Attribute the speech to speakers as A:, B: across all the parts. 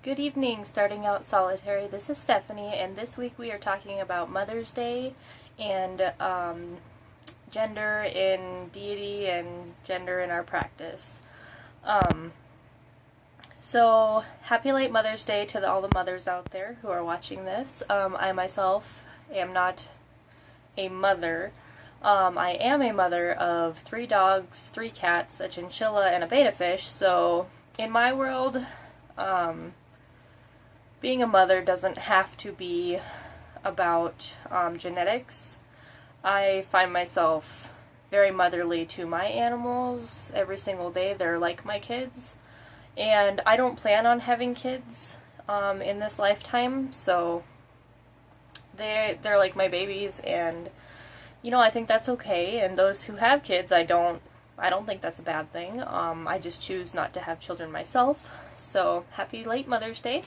A: Good evening, starting out solitary. This is Stephanie, and this week we are talking about Mother's Day and gender in deity and gender in our practice. So, happy late Mother's Day to all the mothers out there who are watching this. I myself am not a mother. I am a mother of 3 dogs, 3 cats, a chinchilla, and a betta fish, so in my world, being a mother doesn't have to be about genetics. I find myself very motherly to my animals every single day. They're like my kids. And I don't plan on having kids in this lifetime, so they're like my babies, and I think that's okay. And those who have kids, I don't think that's a bad thing. I just choose not to have children myself. So happy late Mother's Day.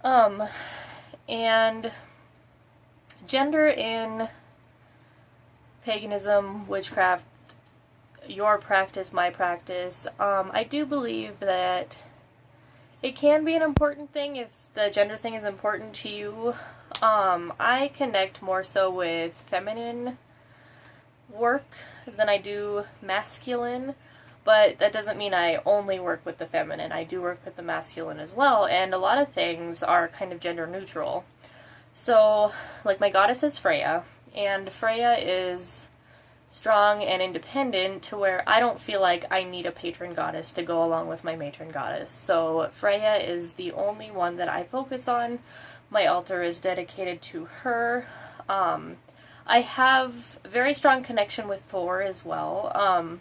A: And gender in paganism, witchcraft, your practice, my practice, I do believe that it can be an important thing if the gender thing is important to you. I connect more so with feminine work than I do masculine, but that doesn't mean I only work with the feminine. I do work with the masculine as well, and a lot of things are kind of gender neutral. So, like, my goddess is Freya, and Freya is strong and independent to where I don't feel like I need a patron goddess to go along with my matron goddess. So Freya is the only one that I focus on. My altar is dedicated to her. I have very strong connection with Thor as well.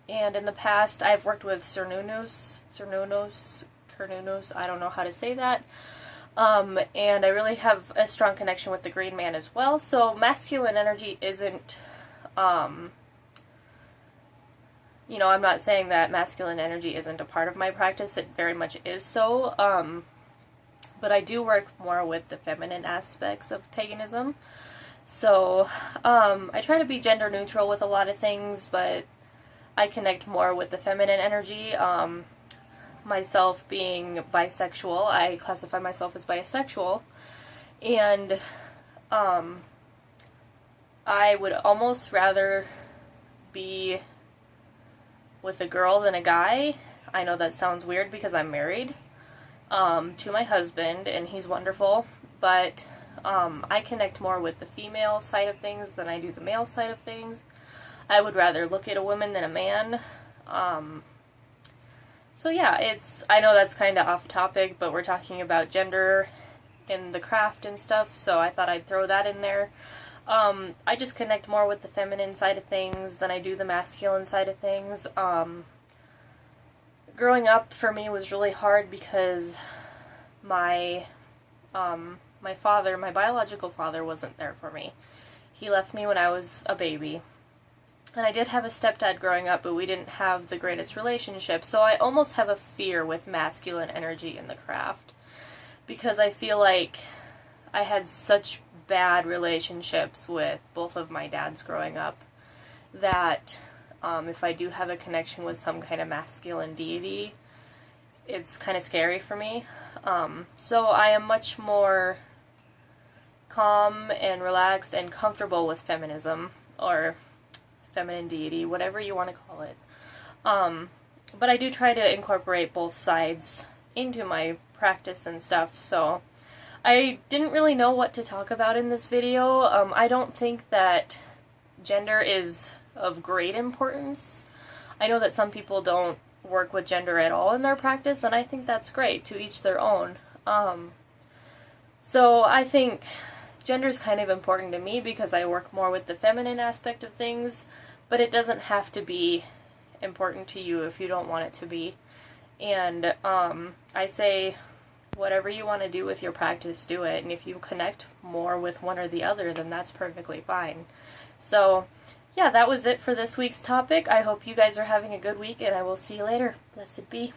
A: And in the past, I've worked with Cernunnos, I don't know how to say that. And I really have a strong connection with the Green Man as well. So masculine energy isn't, I'm not saying that masculine energy isn't a part of my practice. It very much is so. But I do work more with the feminine aspects of paganism. So, I try to be gender neutral with a lot of things, but I connect more with the feminine energy. Myself being bisexual, I classify myself as bisexual, and I would almost rather be with a girl than a guy. I know that sounds weird because I'm married to my husband, and he's wonderful, but I connect more with the female side of things than I do the male side of things. I would rather look at a woman than a man. So yeah, I know that's kind of off topic, but we're talking about gender in the craft and stuff, so I thought I'd throw that in there. I just connect more with the feminine side of things than I do the masculine side of things. Growing up for me was really hard because my father, my biological father, wasn't there for me. He left me when I was a baby. And I did have a stepdad growing up, but we didn't have the greatest relationship, so I almost have a fear with masculine energy in the craft. Because I feel like I had such bad relationships with both of my dads growing up that if I do have a connection with some kind of masculine deity, it's kind of scary for me. So I am much more calm and relaxed and comfortable with feminism, or feminine deity, whatever you want to call it. But I do try to incorporate both sides into my practice and stuff, so I didn't really know what to talk about in this video. I don't think that gender is of great importance. I know that some people don't work with gender at all in their practice, and I think that's great, to each their own. So I think gender's kind of important to me because I work more with the feminine aspect of things, but it doesn't have to be important to you if you don't want it to be. And I say, whatever you want to do with your practice, do it. And if you connect more with one or the other, then that's perfectly fine. So, yeah, that was it for this week's topic. I hope you guys are having a good week, and I will see you later. Blessed be.